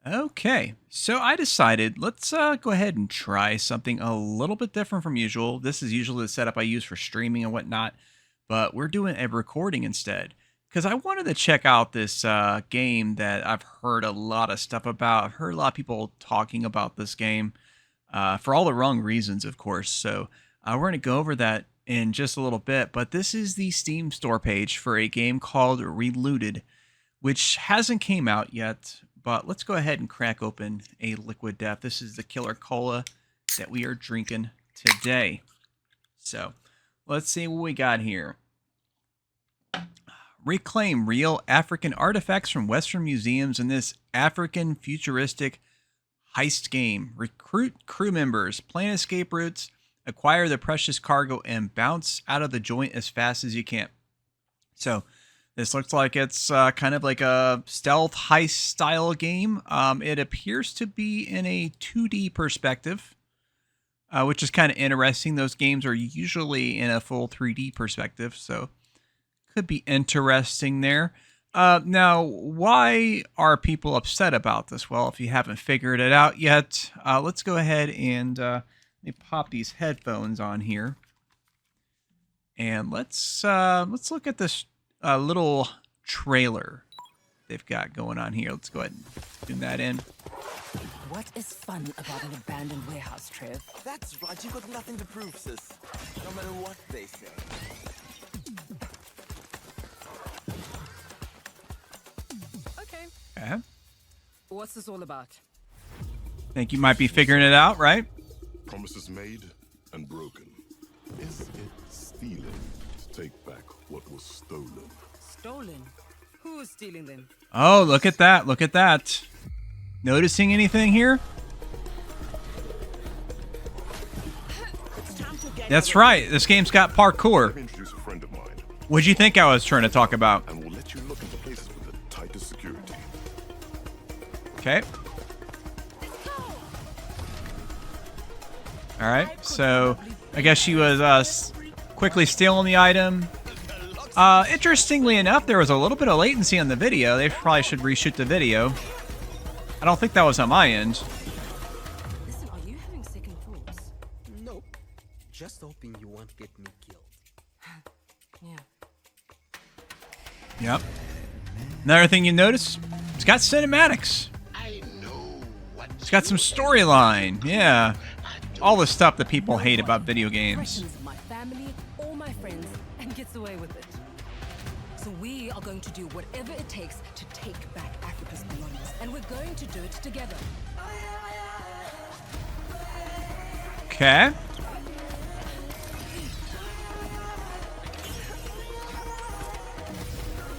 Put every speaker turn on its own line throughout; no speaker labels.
Okay, so I decided let's go ahead and try something a little bit different from usual. This is usually the setup I use for streaming and whatnot, but we're doing a recording instead because I wanted to check out this game that I've heard a lot of stuff about. I've heard a lot of people talking about this game for all the wrong reasons, of course. So we're going to go over that in just a little bit, but this is the Steam store page for a game called Relooted, which hasn't came out yet, but let's go ahead and crack open a liquid death. This is the killer cola that we are drinking today. So let's see what we got here. Reclaim real African artifacts from Western museums in this African futuristic heist game. Recruit crew members, plan escape routes, acquire the precious cargo, and bounce out of the joint as fast as you can. So this looks like it's kind of like a stealth heist style game. It appears to be in a 2D perspective, which is kind of interesting. Those games are usually in a full 3D perspective, so could be interesting there. Now, why are people upset about this? Well, if you haven't figured it out yet, let's go ahead and let me pop these headphones on here, and let's look at this little trailer they've got going on here. Let's go ahead and zoom that in.
What is fun about an abandoned warehouse, Trev?
That's right, you got nothing to prove, sis. No matter what they say.
Okay. What's this all about?
Think you might be figuring it out, right?
Promises made and broken. Is it stealing to take back what was stolen?
Stolen? Who's stealing them?
Oh, look at that. Look at that. Noticing anything here? That's right. This game's got parkour.
Let me introduce a friend of mine,
What'd you think I was trying to talk about?
and we'll let you look into places with the tightest security.
Okay. All right. So I guess she was quickly stealing the item. Interestingly enough, there was a little bit of latency on the video. They probably should reshoot the video. I don't think that was on my end.
Listen, are you having second thoughts?
Nope. Just hoping you won't get me killed.
Yeah.
Yep. Another thing you notice, it's got cinematics. It's got some storyline. Yeah. All the stuff that people hate about video games.
Impressions of my family or my friends and gets away with it. So we are going to do whatever it takes to take back Africa's belongings, and we're going to do it together.
Okay.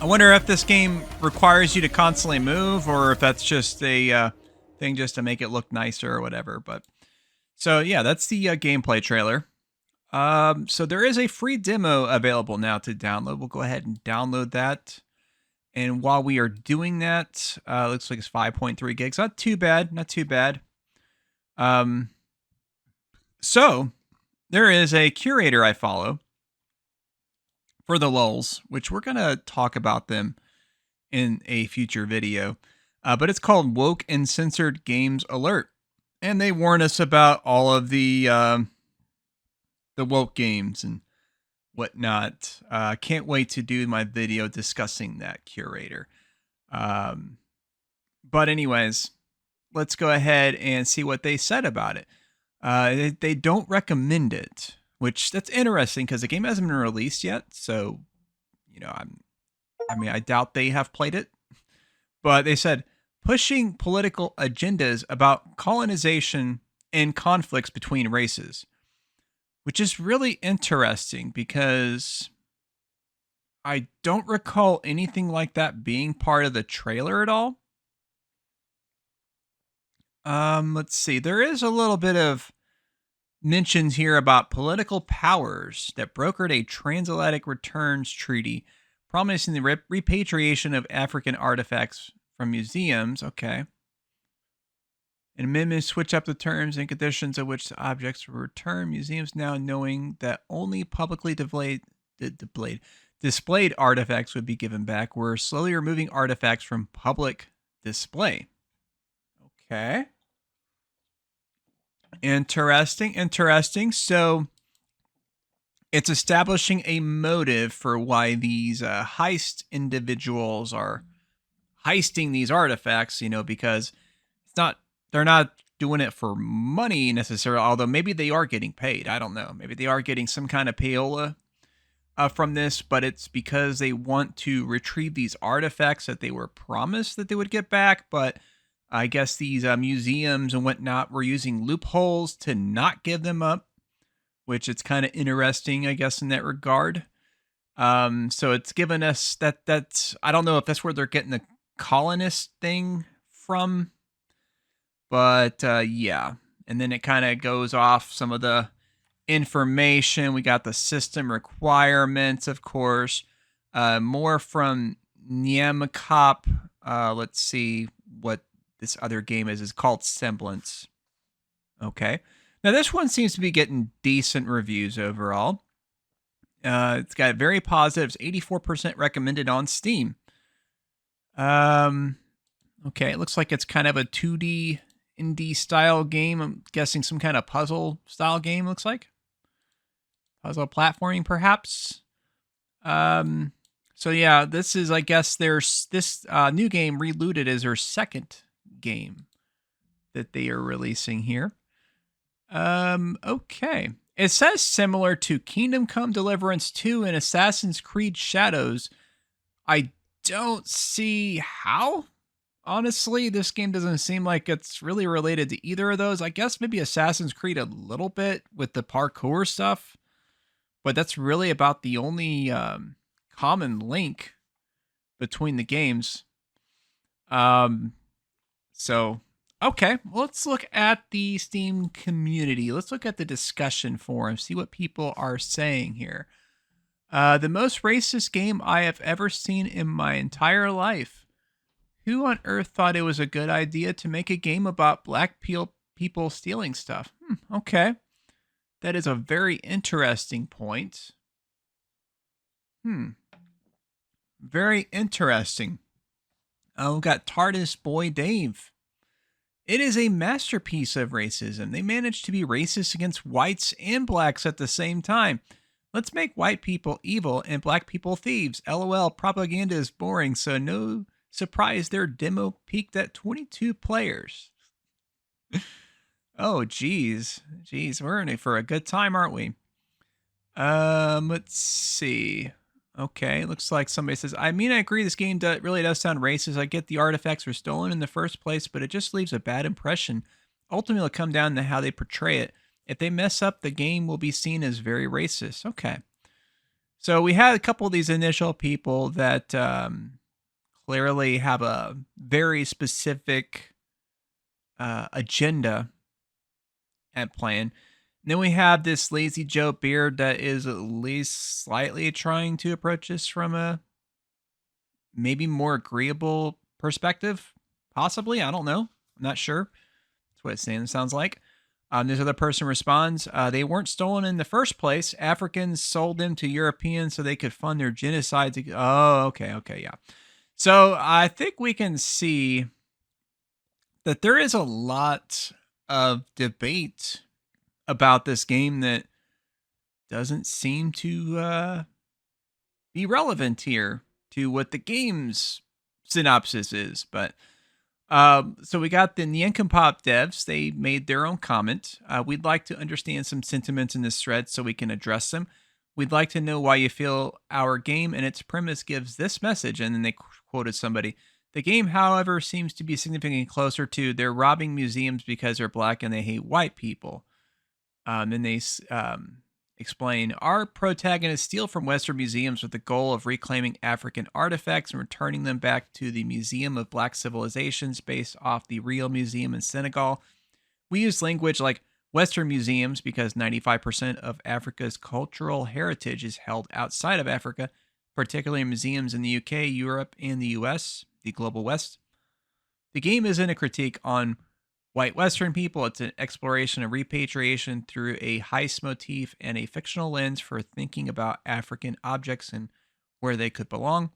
I wonder if this game requires you to constantly move, or if that's just a thing just to make it look nicer or whatever. But so yeah, that's the gameplay trailer. So there is a free demo available now to download. We'll go ahead and download that. And while we are doing that, looks like it's 5.3 gigs. Not too bad. Not too bad. So there is a curator I follow for the lulz, which we're going to talk about them in a future video. But it's called Woke and Censored Games Alert. And they warn us about all of the woke games and whatnot. Can't wait to do my video discussing that curator. But anyways, let's go ahead and see what they said about it. They don't recommend it, which that's interesting because the game hasn't been released yet. So, you know, I doubt they have played it. But they said pushing political agendas about colonization and conflicts between races, which is really interesting because I don't recall anything like that being part of the trailer at all. Let's see. There is a little bit of mentions here about political powers that brokered a transatlantic returns treaty promising the repatriation of African artifacts from museums. Okay. An amendment switch up the terms and conditions of which the objects were returned. Museums now knowing that only publicly displayed artifacts would be given back, were slowly removing artifacts from public display. Okay. Interesting. So it's establishing a motive for why these heist individuals are heisting these artifacts, because it's not they're not doing it for money necessarily, although maybe they are getting paid. I don't know. Maybe they are getting some kind of payola from this, but it's because they want to retrieve these artifacts that they were promised that they would get back. But I guess these museums and whatnot were using loopholes to not give them up, which it's kind of interesting, I guess, in that regard. So it's given us that's I don't know if that's where they're getting the colonist thing from, but yeah. And then it kind of goes off some of the information. We got the system requirements, of course. More from Nyamakop. Let's see what this other game is. It's called Semblance. Okay. Now this one seems to be getting decent reviews overall. It's got very positives, 84% recommended on Steam. Okay, it looks like it's kind of a 2D indie style game. I'm guessing some kind of puzzle style game, looks like. Puzzle platforming, perhaps. So yeah, this is, I guess, there's this new game, Relooted, is their second game that they are releasing here. Okay. It says similar to Kingdom Come Deliverance 2 and Assassin's Creed Shadows. I don't see how. Honestly, this game doesn't seem like it's really related to either of those. I guess maybe Assassin's Creed a little bit with the parkour stuff, but that's really about the only common link between the games. So, okay, let's look at the Steam community. Let's look at the discussion forum, see what people are saying here. The most racist game I have ever seen in my entire life. Who on earth thought it was a good idea to make a game about black people stealing stuff? Okay. That is a very interesting point. Very interesting. Oh, we got TARDIS Boy Dave. It is a masterpiece of racism. They managed to be racist against whites and blacks at the same time. Let's make white people evil and black people thieves. LOL, propaganda is boring, so no surprise their demo peaked at 22 players. Oh, geez. We're in it for a good time, aren't we? Let's see. Okay, looks like somebody says, I mean, I agree this game really does sound racist. I get the artifacts were stolen in the first place, but it just leaves a bad impression. Ultimately, it'll come down to how they portray it. If they mess up, the game will be seen as very racist. Okay. So we had a couple of these initial people that clearly have a very specific agenda at plan. And then we have this Lazy Joe Beard that is at least slightly trying to approach this from a maybe more agreeable perspective. Possibly. I don't know. I'm not sure. That's what it sounds like. This other person responds, they weren't stolen in the first place. Africans sold them to Europeans so they could fund their genocide. Okay, yeah. So I think we can see that there is a lot of debate about this game that doesn't seem to be relevant here to what the game's synopsis is. But so we got the Nyamakop devs. They made their own comment. We'd like to understand some sentiments in this thread so we can address them. We'd like to know why you feel our game and its premise gives this message. And then they quoted somebody. The game, however, seems to be significantly closer to they're robbing museums because they're black and they hate white people. Then they explain, our protagonists steal from Western museums with the goal of reclaiming African artifacts and returning them back to the Museum of Black Civilizations based off the Real Museum in Senegal. We use language like Western museums because 95% of Africa's cultural heritage is held outside of Africa, particularly in museums in the UK, Europe, and the US, the global West. The game isn't a critique on white Western people. It's an exploration of repatriation through a heist motif and a fictional lens for thinking about African objects and where they could belong.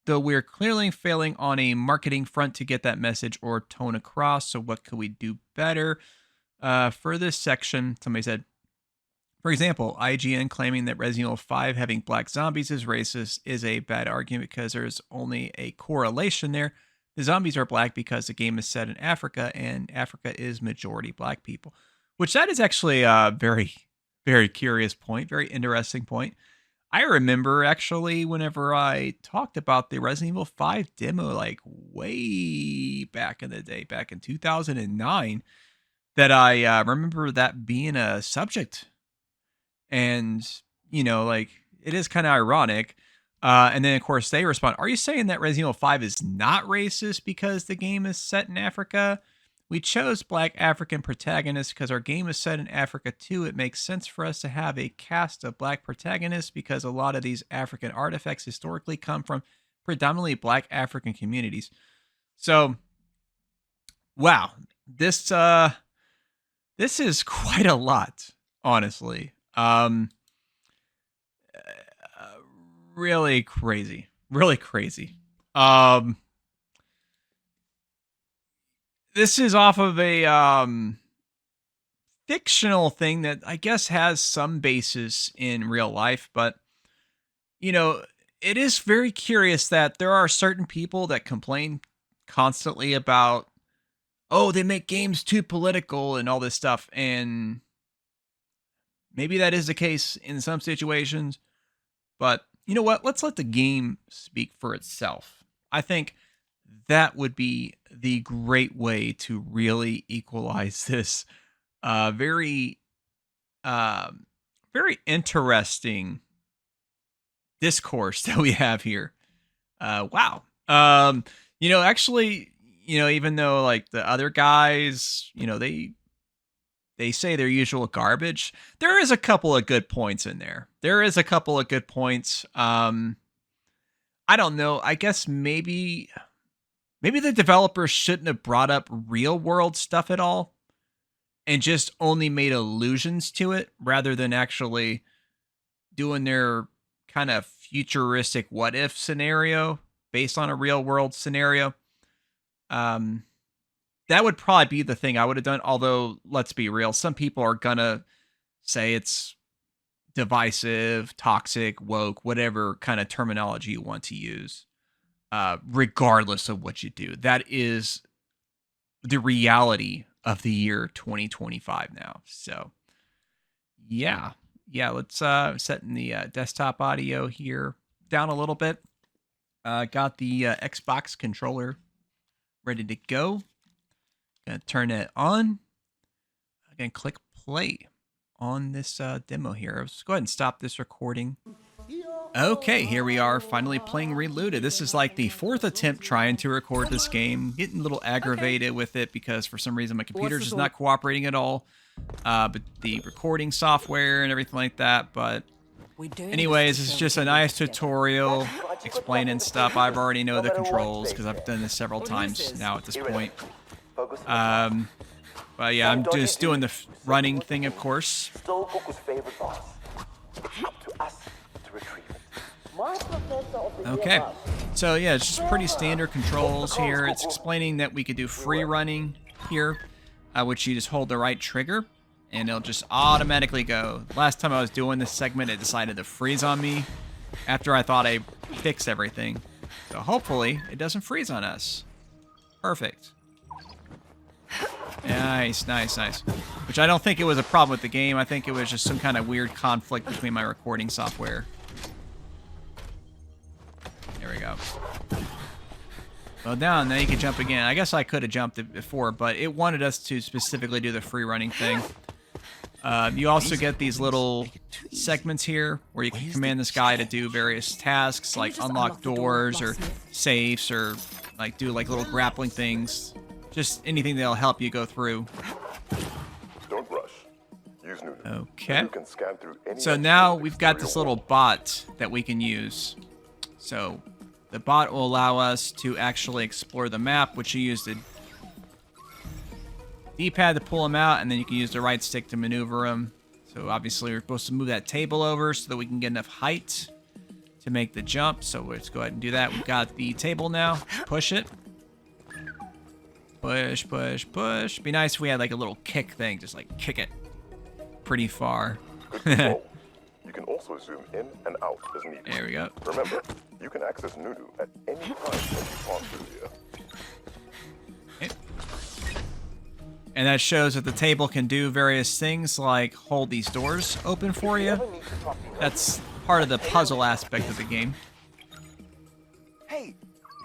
though we're clearly failing on a marketing front to get that message or tone across. So what could we do better? For this section, somebody said, for example, IGN claiming that Resident Evil 5 having black zombies is racist is a bad argument because there's only a correlation there. The zombies are black because the game is set in Africa, and Africa is majority black people. Which that is actually a very, very curious point, very interesting point. I remember actually whenever I talked about the Resident Evil 5 demo, like way back in the day, back in 2009, that I remember that being a subject. And, you know, like, it is kind of ironic. And then, of course, they respond, are you saying that Resident Evil 5 is not racist because the game is set in Africa? We chose black African protagonists because our game is set in Africa too. It makes sense for us to have a cast of black protagonists because a lot of these African artifacts historically come from predominantly black African communities. So, wow, this is quite a lot, honestly. Really crazy. Really crazy. This is off of a fictional thing that I guess has some basis in real life, but you know, it is very curious that there are certain people that complain constantly about, oh, they make games too political and all this stuff, and maybe that is the case in some situations, but you know what? Let's let the game speak for itself. I think that would be the great way to really equalize this very interesting discourse that we have here. Wow. You know, actually, you know, even though like the other guys, you know, they say their usual garbage, there is a couple of good points in there. There is a couple of good points. I don't know. I guess maybe the developers shouldn't have brought up real world stuff at all and just only made allusions to it rather than actually doing their kind of futuristic what if scenario based on a real world scenario. That would probably be the thing I would have done. Although, let's be real, some people are gonna say it's divisive, toxic, woke, whatever kind of terminology you want to use. Regardless of what you do, that is the reality of the year 2025 now. So, yeah, let's set in the desktop audio here down a little bit. Got the Xbox controller ready to go. Gonna turn it on. I'm gonna click play on this demo here. Let's go ahead and stop this recording. Okay, here we are, finally playing Relooted. This is like the fourth attempt trying to record this game. Getting a little aggravated with it because for some reason my computer's just not cooperating at all. But the recording software and everything like that. But anyways, it's just a nice tutorial explaining stuff. I've already know the controls because I've done this several times now at this point. But yeah, I'm just doing the running thing, of course.
Stole Goku's favorite boss. It's up to us to retrieve it.
Okay, so yeah, it's just pretty standard controls here. It's explaining that we could do free running here, which you just hold the right trigger, and it'll just automatically go. Last time I was doing this segment, it decided to freeze on me after I thought I fixed everything. So hopefully, it doesn't freeze on us. Perfect. Nice. Which I don't think it was a problem with the game. I think it was just some kind of weird conflict between my recording software. There we go. Well, down, then you can jump again. I guess I could have jumped it before, but it wanted us to specifically do the free running thing. You also get these little segments here where you can command this guy to do various tasks like unlock doors or safes or like do like little grappling things. Just anything that'll help you go through.
Don't rush. Use Nunu.
Okay.
You can scan through any
So now we've got this little bot that we can use. So the bot will allow us to actually explore the map, which you use the D-pad to pull them out, and then you can use the right stick to maneuver them. So obviously we're supposed to move that table over so that we can get enough height to make the jump. So let's go ahead and do that. We've got the table now. Push it. Push, push, push. Be nice if we had like a little kick thing. Just like kick it pretty far.
Good control. You can also zoom in and out as needed.
There we go.
Remember, you can access Nunu at any time as you pass through here.
Okay. And that shows that the table can do various things like hold these doors open for you. That's part of the puzzle aspect of the game.
Hey,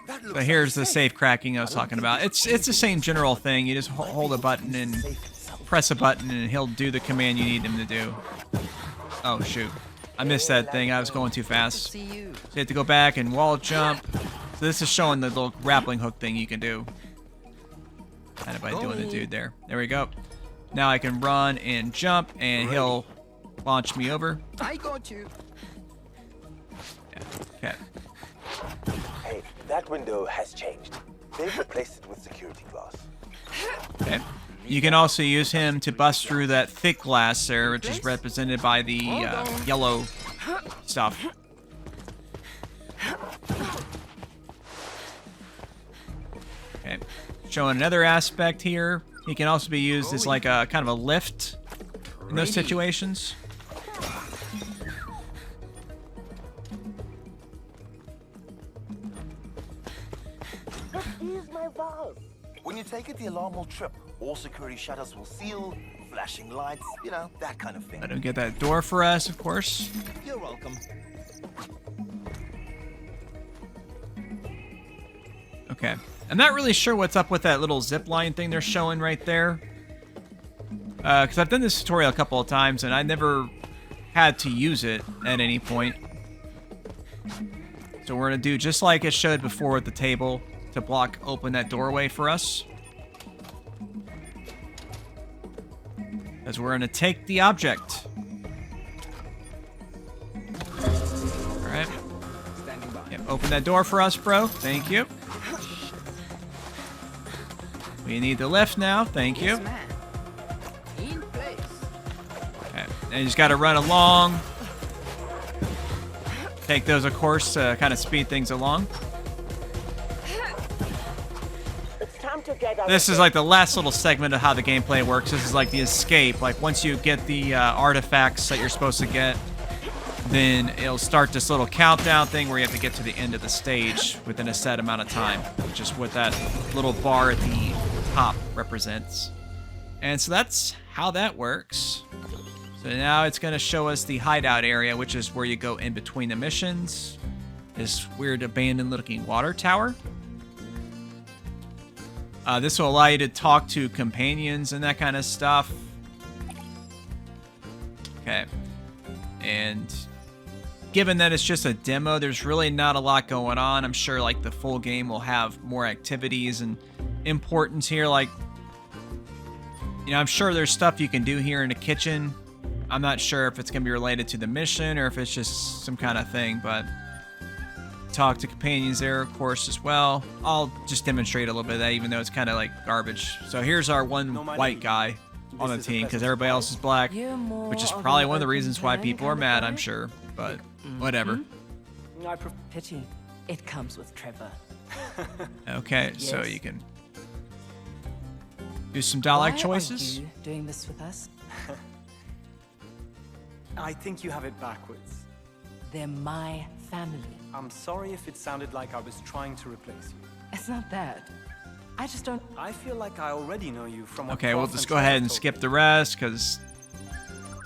that looks
But here's the
safe.
safe cracking I was talking about. It's the same general thing. You just hold a button and press a button and he'll do the command you need him to do. Oh shoot. I missed that thing. I was going too fast. So you have to go back and wall jump. So this is showing the little grappling hook thing you can do. Kind of by doing the dude there. There we go. Now I can run and jump and he'll launch me over.
I got you.
Yeah. Okay.
Hey, that window has changed. They've replaced it with security glass.
Okay. You can also use him to bust through that thick glass there, which is represented by the yellow stuff. Okay. Showing another aspect here. He can also be used as like a kind of a lift in those situations.
Here's my vase.
When you take it, the alarm will trip. All security shutters will seal, flashing lights, you know, that kind of thing.
Let him get that door for us, of course.
You're welcome.
Okay. I'm not really sure what's up with that little zip line thing they're showing right there. Because I've done this tutorial a couple of times and I never had to use it at any point. So we're going to do just like it showed before with the table to block open that doorway for us. As we're going to take the object. Alright. Yep, open that door for us, bro. Thank you. We need the lift now. Thank you. Okay. And you just got to run along. Take those, of course, to kind of speed things along.
It's time to get out.
This is like the last little segment of how the gameplay works. This is like the escape. Like once you get the artifacts that you're supposed to get, then it'll start this little countdown thing where you have to get to the end of the stage within a set amount of time, which is what that little bar at the top represents. And so that's how that works. So now it's going to show us the hideout area, which is where you go in between the missions. This weird abandoned looking water tower. This will allow you to talk to companions and that kind of stuff. Okay. And given that it's just a demo, there's really not a lot going on. I'm sure like the full game will have more activities and importance here. Like, you know, I'm sure there's stuff you can do here in the kitchen. I'm not sure if it's going to be related to the mission or if it's just some kind of thing, but talk to companions there, of course, as well. I'll just demonstrate a little bit of that, even though it's kind of like garbage. So here's our one white guy on the team because everybody else is black, which is probably one of the reasons why people are mad, I'm sure, but whatever.
Pity. It comes with Trevor.
Okay, so
Yes.
you can do some dialect
Why
choices.
Are you doing this with us?
I think you have it backwards.
They're my family.
I'm sorry if it sounded like I was trying to replace you.
It's not that. I just don't.
I feel like I already know you from what
Okay, we'll
Prof
just
and
go
Trevor
ahead and
told
skip
me.
the rest because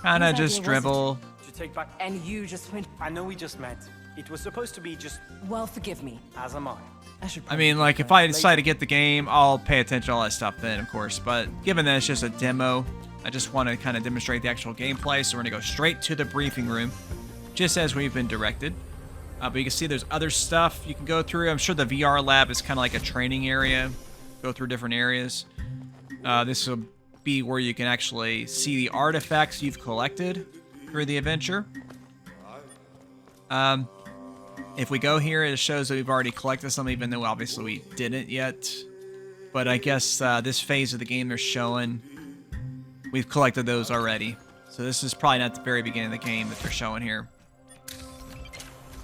kind of
Whose
just
idea was it?
dribble.
To take back.
And you just went.
I know we just met. It was supposed to be just
Well, forgive me.
as am I.
I should.
I mean, like, if I decide to get the game, I'll pay attention to all that stuff then, of course. But given that it's just a demo, I just want to kind of demonstrate the actual gameplay. So we're going to go straight to the briefing room, just as we've been directed. But you can see there's other stuff you can go through. I'm sure the VR lab is kind of like a training area. Go through different areas. This will be where you can actually see the artifacts you've collected through the adventure. If we go here, it shows that we've already collected some, even though obviously we didn't yet. But I guess this phase of the game they're showing, we've collected those already. So this is probably not the very beginning of the game that they're showing here.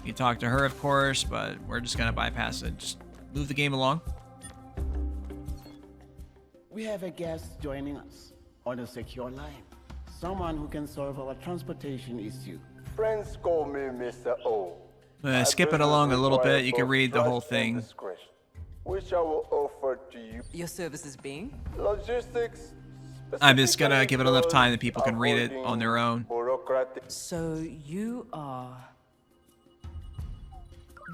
You talk to her, of course, but we're just gonna bypass it. Just move the game along.
We have a guest joining us on a secure line. Someone who can solve our transportation issue.
Friends call me Mr. O.
Skip it along a little bit. You can read the whole thing.
Which I will offer to you.
Your services being?
Logistics.
I'm just gonna give it enough time that people can read it on their own.
Bureaucratic.
So you are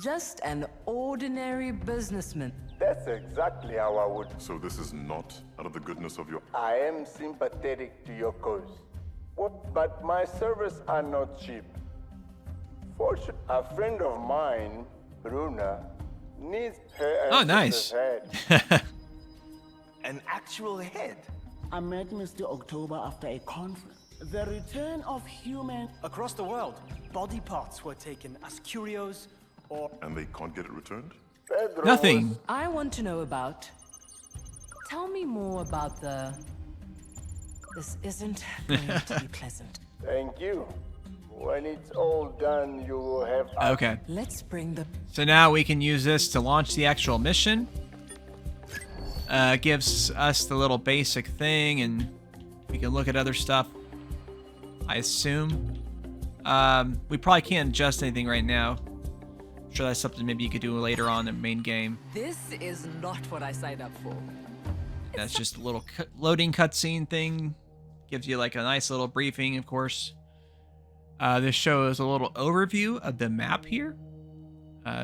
just an ordinary businessman.
That's exactly how I would.
So this is not out of the goodness of your...
I am sympathetic to your cause. But my services are not cheap. Fortunately, a friend of mine, Bruna, needs her
Oh, nice.
head.
An actual head.
I met Mr. October after a conference. The return of human...
Across the world, body parts were taken as curios or...
And they can't get it returned?
Pedro
Nothing.
was-
I want to know about... Tell me more about the... This isn't going to be pleasant.
Thank you. When it's all done, you will have...
Okay.
Let's bring the...
So now we can use this to launch the actual mission. Gives us the little basic thing, and we can look at other stuff, I assume. We probably can't adjust anything right now. I'm sure that's something maybe you could do later on in the main game.
This is not what I signed up for.
That's just a little loading cutscene thing. Gives you like a nice little briefing, of course. This shows a little overview of the map here.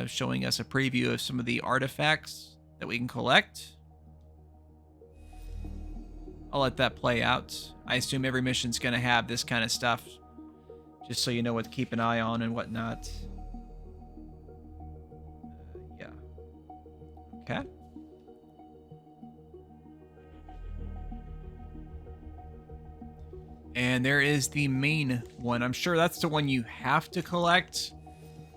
Showing us a preview of some of the artifacts that we can collect. I'll let that play out. I assume every mission's going to have this kind of stuff. Just so you know what to keep an eye on and whatnot. Yeah. Okay. And there is the main one. I'm sure that's the one you have to collect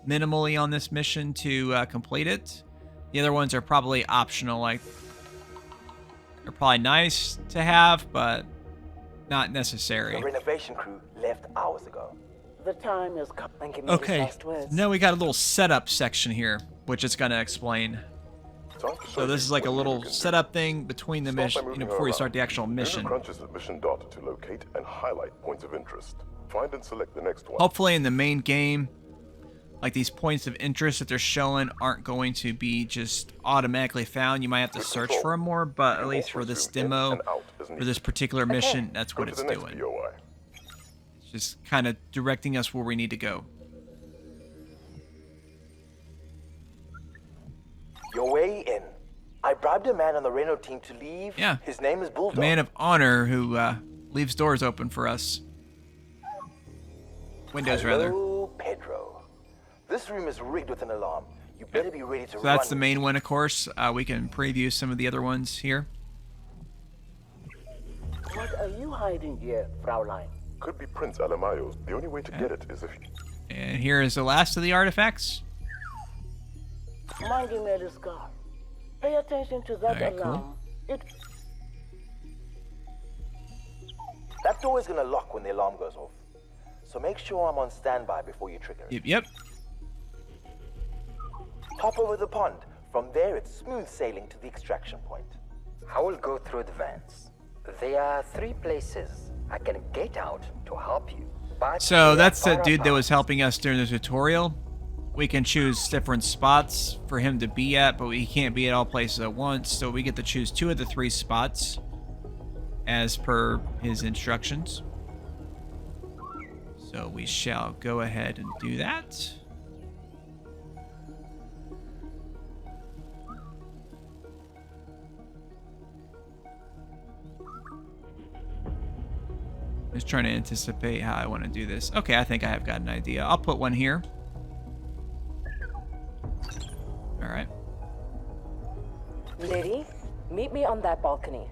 minimally on this mission to complete it. The other ones are probably optional. Like, they're probably nice to have, but not necessary.
The renovation crew left hours ago.
The time is come.
Okay, now we got a little setup section here, which it's going to explain. So this is like a little setup thing between the mission, before you start the actual mission.
Crunches at mission data to locate and highlight points of interest. Find and select the next one.
Hopefully in the main game, like these points of interest that they're showing aren't going to be just automatically found. You might have to search for them more, but at least for this demo, for this particular mission, that's what it's doing. It's just kind of directing us where we need to go.
Your way in. I bribed a man on the Reno team to leave.
Yeah.
His name is Bulldog.
The man of honor who leaves doors open for us. Windows, rather.
Hello, Pedro. This room is rigged with an alarm. You better be ready to
So
run.
that's the main one, of course. We can preview some of the other ones here.
What are you hiding here, Fraulein?
Could be Prince Alamayo's. The only way to get it is if...
And here is the last of the artifacts.
Mind you, made a scar. Pay attention to that
Alright, cool.
alarm.
That door is gonna lock when the alarm goes off. So make sure I'm on standby before you trigger it.
Yep.
Hop over the pond. From there, it's smooth sailing to the extraction point.
I will go through the vents. There are 3 places I can get out to help you. But
So
they
that's
are
the
far
dude that
apart.
was helping us during the tutorial. We can choose different spots for him to be at, but he can't be at all places at once. So we get to choose 2 of the 3 spots as per his instructions. So we shall go ahead and do that. Just trying to anticipate how I want to do this. Okay, I think I have got an idea. I'll put one here. All right.
Lady, meet me on that balcony.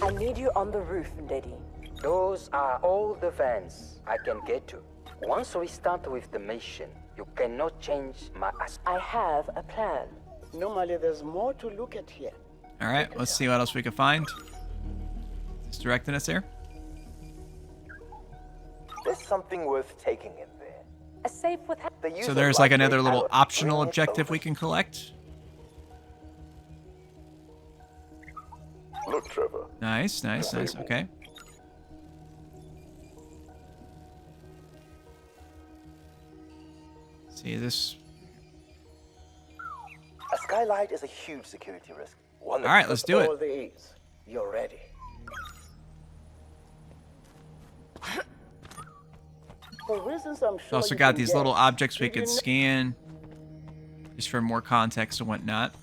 I need you on the roof, Lady.
Those are all the vents I can get to. Once we start with the mission, you cannot change my...
I have a plan.
Normally, there's more to look at here.
All right, let's see what else we can find. It's directing us there.
There's something worth taking in there.
A safe with...
So there's like another little optional objective we can collect.
Look, Trevor.
Nice, nice, nice. Okay. See, is this...
A skylight is a huge security risk.
All right, let's do
All
it.
the A's. You're ready. For reasons I'm sure
Also
you
got
can
these
guess,
little objects we
if
could
you
scan, just for more context and whatnot.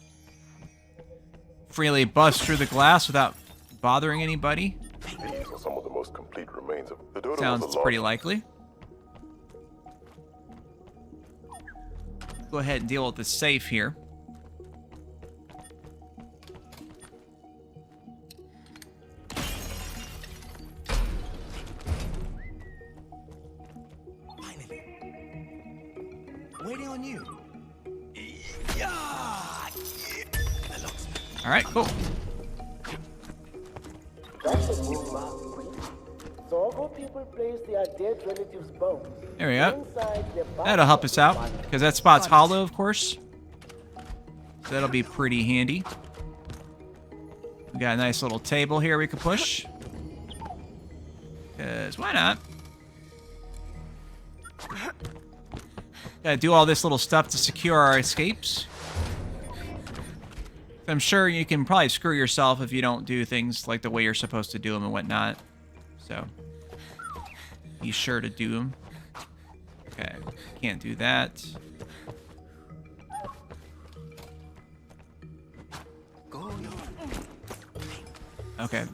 Freely bust through the glass without bothering anybody.
These are some of the most complete remains of the dodo.
Sounds pretty likely. Go ahead and deal with the safe here.
Waiting on you.
All right, cool.
That's a good mark. Zorgo people place their dead relatives' bones
There we go.
inside their
That'll help us out, because that spot's hollow, of course. So that'll be pretty handy. We got a nice little table here we can push. Because why not? Gotta do all this little stuff to secure our escapes. I'm sure you can probably screw yourself if you don't do things like the way you're supposed to do them and whatnot. So, be sure to do them. Okay, can't do that. Okay.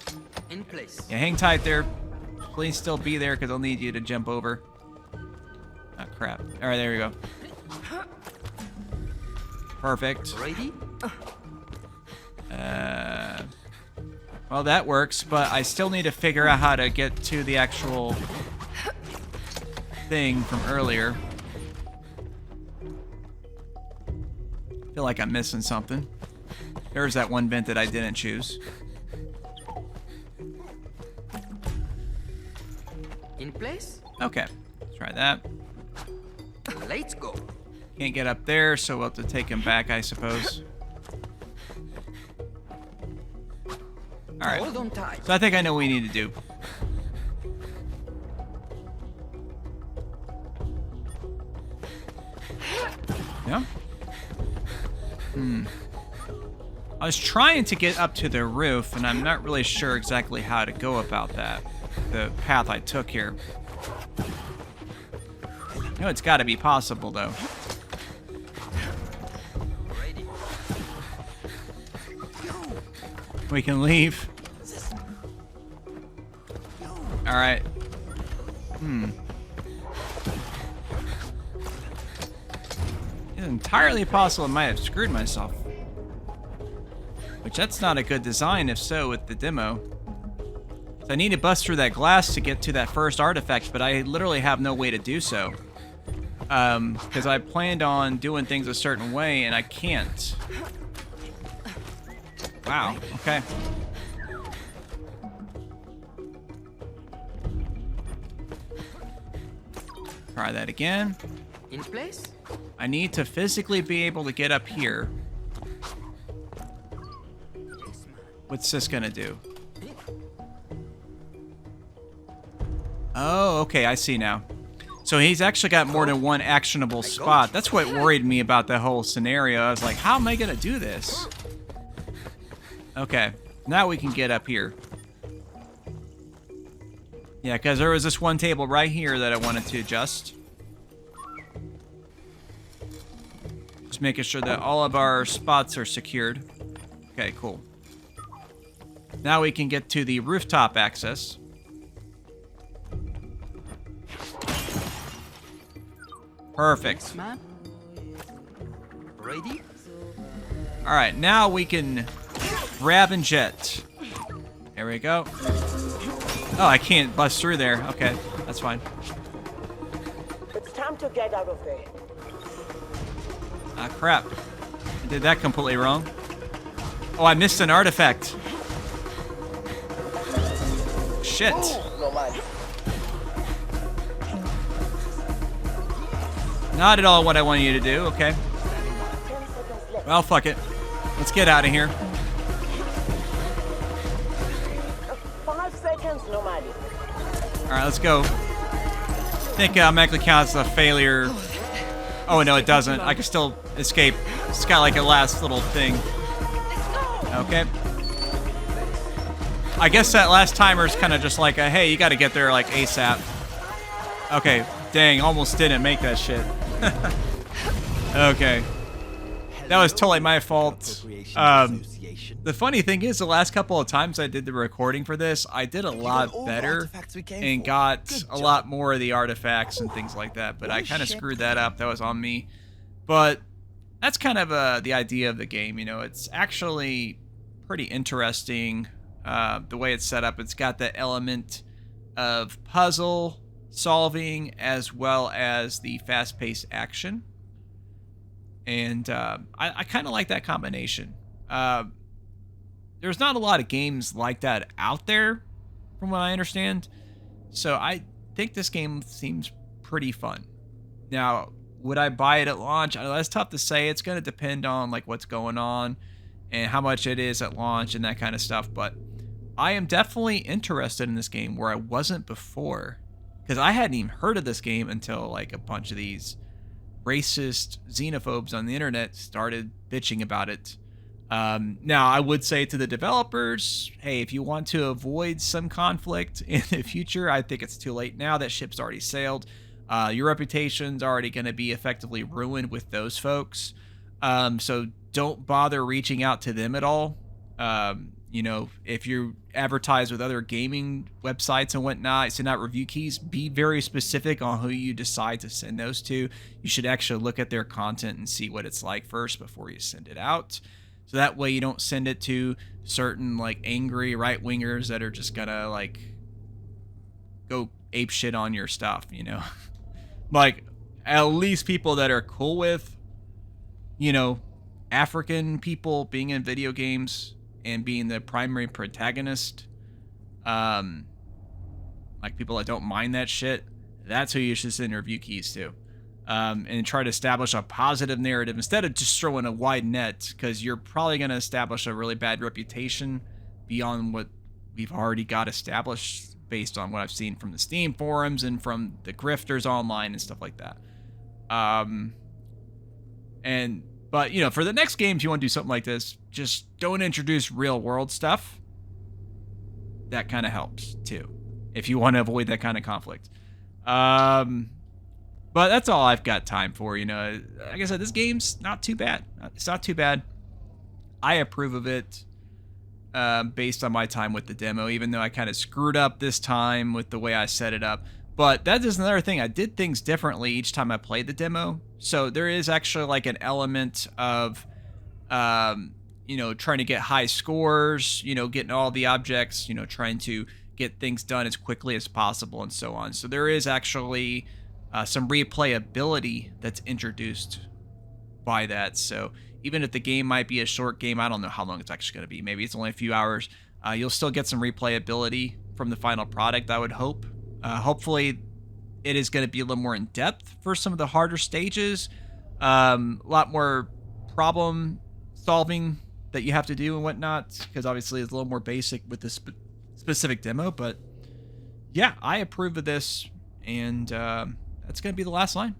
In place.
Yeah, hang tight there. Please still be there because I'll need you to jump over. Oh, crap. All right, there we go. Perfect.
Ready?
Well, that works, but I still need to figure out how to get to the actual thing from earlier. I feel like I'm missing something. There's that one vent that I didn't choose.
In place?
Okay, let's try that.
Let's go.
Can't get up there, so we'll have to take him back, I suppose. Alright,
Hold on tight.
so I think I know what we need to do. Yeah? I was trying to get up to the roof, and I'm not really sure exactly how to go about that. The path I took here. I know it's got to be possible, though.
Ready.
We can leave. Alright. It's entirely possible I might have screwed myself. Which, that's not a good design, if so, with the demo. So I need to bust through that glass to get to that first artifact, but I literally have no way to do so. Because I planned on doing things a certain way, and I can't. Wow, okay. Try that again.
In place?
I need to physically be able to get up here. What's this gonna do? Oh, okay, I see now. So he's actually got more than one actionable spot. That's what worried me about the whole scenario. I was like, how am I gonna do this? Okay, now we can get up here. Yeah, because there was this one table right here that I wanted to adjust. Just making sure that all of our spots are secured. Okay, cool. Now we can get to the rooftop access. Perfect.
Man. Ready?
All right, now we can grab and jet. There we go. Oh, I can't bust through there. Okay, that's fine.
It's time to get out of there.
Ah, crap. I did that completely wrong. Oh, I missed an artifact. Shit.
No mind.
Not at all what I want you to do. Okay. Well, fuck it. Let's get out of here.
5 seconds, nobody.
All right, let's go. I think automatically counts as a failure. Oh, no, it doesn't. I can still escape. It's got like a last little thing. Okay. I guess that last timer is kind of just like a, hey, you got to get there like ASAP. Okay. Dang, almost didn't make that shit. Okay. That was totally my fault. The funny thing is, the last couple of times I did the recording for this, I did a lot better and got a lot more of the artifacts and things like that, but I kind of screwed that up. That was on me. But that's kind of the idea of the game, you know. It's actually pretty interesting the way it's set up. It's got the element of puzzle solving as well as the fast-paced action. And I kind of like that combination. There's not a lot of games like that out there, from what I understand. So I think this game seems pretty fun. Now, would I buy it at launch? I know that's tough to say. It's going to depend on like what's going on and how much it is at launch and that kind of stuff. But I am definitely interested in this game where I wasn't before, because I hadn't even heard of this game until like a bunch of these racist xenophobes on the internet started bitching about it. Now, I would say to the developers, hey, if you want to avoid some conflict in the future, I think it's too late now. That ship's already sailed. Your reputation's already going to be effectively ruined with those folks. So don't bother reaching out to them at all. You know, if you advertise with other gaming websites and whatnot, send out review keys, be very specific on who you decide to send those to. You should actually look at their content and see what it's like first before you send it out. So that way you don't send it to certain like angry right-wingers that are just gonna like go ape shit on your stuff, you know. Like at least people that are cool with, you know, African people being in video games and being the primary protagonist, like people that don't mind that shit, that's who you should send review keys to. And try to establish a positive narrative instead of just throwing a wide net, because you're probably going to establish a really bad reputation beyond what we've already got established based on what I've seen from the Steam forums and from the grifters online and stuff like that. But you know, for the next games you want to do something like this, just don't introduce real world stuff. That kind of helps too, if you want to avoid that kind of conflict. But that's all I've got time for, you know. Like I said, this game's not too bad. It's not too bad. I approve of it based on my time with the demo, even though I kind of screwed up this time with the way I set it up. But that is another thing. I did things differently each time I played the demo. So there is actually like an element of, you know, trying to get high scores, you know, getting all the objects, you know, trying to get things done as quickly as possible and so on. So there is actually some replayability that's introduced by that. So even if the game might be a short game, I don't know how long it's actually going to be. Maybe it's only a few hours. You'll still get some replayability from the final product, I would hope. Hopefully it is going to be a little more in depth for some of the harder stages. A lot more problem solving that you have to do and whatnot, because obviously it's a little more basic with this specific demo. But yeah, I approve of this, and that's going to be the last line.